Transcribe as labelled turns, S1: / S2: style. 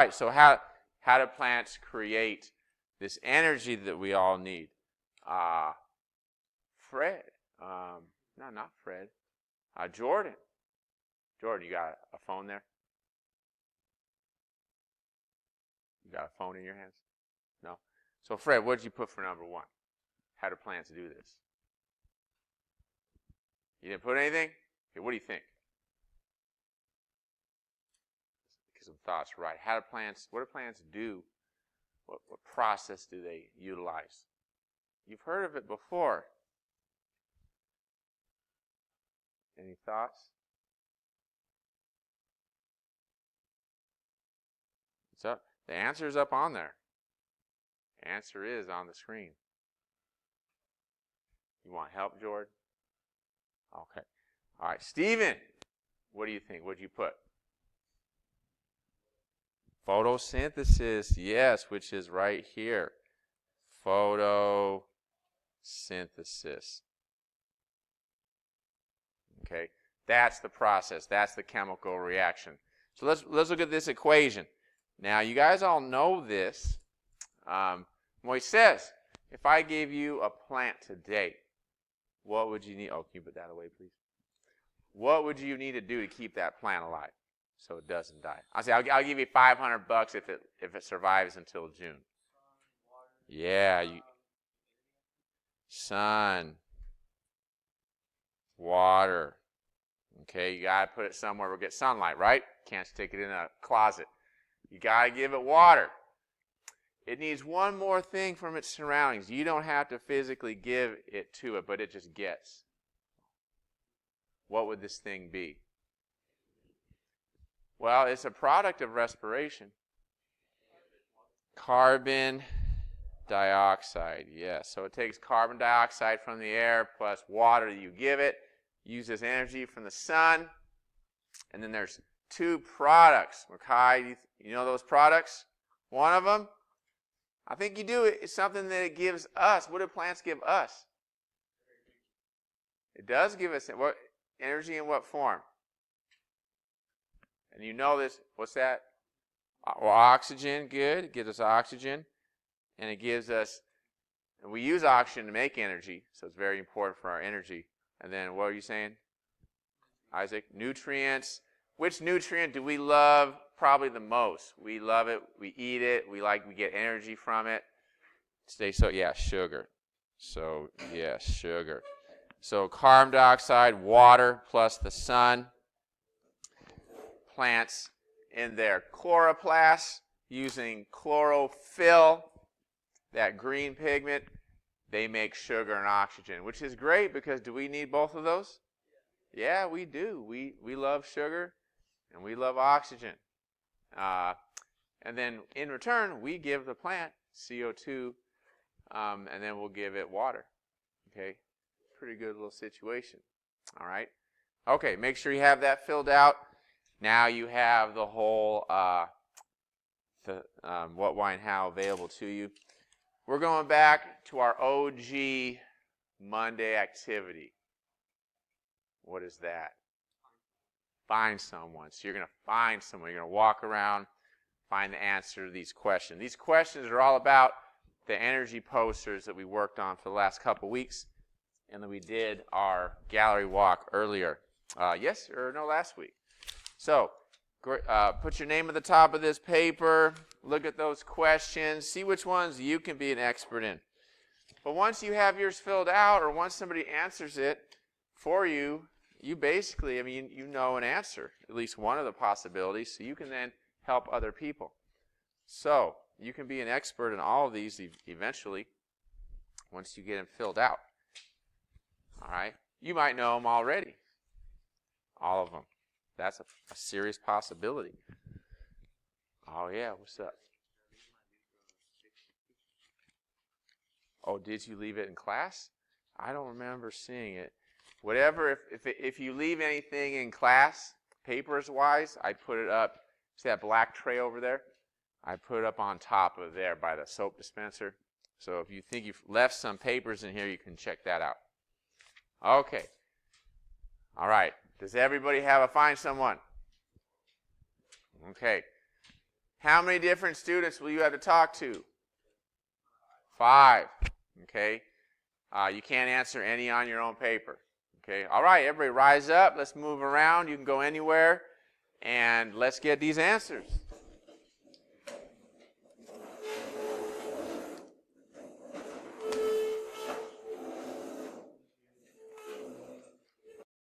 S1: right, so how do plants create this energy that we all need? Fred. No, not Fred. Jordan. Jordan, you got a phone there? You got a phone in your hands? No? So, Fred, what did you put for number 1? How do plants do this? You didn't put anything? Okay, what do you think? Get some thoughts right. What do plants do? What process do they utilize? You've heard of it before. Any thoughts? It's up. The answer is up on there. The answer is on the screen. You want help, Jordan? Okay. All right. Stephen, what do you think? What did you put? Photosynthesis, yes, which is right here. Photosynthesis. Okay, that's the process. That's the chemical reaction. So let's look at this equation. Now, you guys all know this. Moise says, if I gave you a plant today, what would you need? Oh, can you put that away, please? What would you need to do to keep that plant alive so it doesn't die? I'll give you $500 if it survives until June. Yeah, sun, water. Okay, you got to put it somewhere where it gets sunlight, right? Can't stick it in a closet. You got to give it water. It needs one more thing from its surroundings. You don't have to physically give it to it, but it just gets. What would this thing be? Well, it's a product of respiration. Carbon dioxide, yes. So it takes carbon dioxide from the air plus water that you give it, uses energy from the sun, and then there's 2 products. Makai, you know those products? One of them, I think you do. It's something that it gives us. What do plants give us? It does give us what energy in what form? And you know this. What's that? Well, oxygen. Good. It gives us oxygen. And it gives us, and we use oxygen to make energy, so it's very important for our energy. And then what are you saying, Isaac? Nutrients. Which nutrient do we love probably the most? We love it. We eat it. We get energy from it. Sugar. So, yeah, sugar. So carbon dioxide, water, plus the sun. Plants in their chloroplasts using chlorophyll, that green pigment, they make sugar and oxygen, which is great because do we need both of those? Yeah, we do. We love sugar and we love oxygen. And then in return, we give the plant CO2, and then we'll give it water. Okay, pretty good little situation. All right. Okay, make sure you have that filled out. Now you have the whole what, why, and how available to you. We're going back to our OG Monday activity. What is that? Find someone. So you're going to find someone. You're going to walk around, find the answer to these questions. These questions are all about the energy posters that we worked on for the last couple weeks, and then we did our gallery walk earlier. Last week. So put your name at the top of this paper. Look at those questions. See which ones you can be an expert in. But once you have yours filled out, or once somebody answers it for you, you basically, you know an answer, at least one of the possibilities, so you can then help other people. So you can be an expert in all of these eventually once you get them filled out. All right? You might know them already. All of them. That's a serious possibility. Oh, yeah. What's up? Oh, did you leave it in class? I don't remember seeing it. Whatever, if you leave anything in class, papers-wise, I put it up. See that black tray over there? I put it up on top of there by the soap dispenser. So if you think you've left some papers in here, you can check that out. Okay. All right. Does everybody have a find someone? Okay. How many different students will you have to talk to? 5. Okay. You can't answer any on your own paper. Okay. All right, everybody rise up. Let's move around. You can go anywhere. And let's get these answers.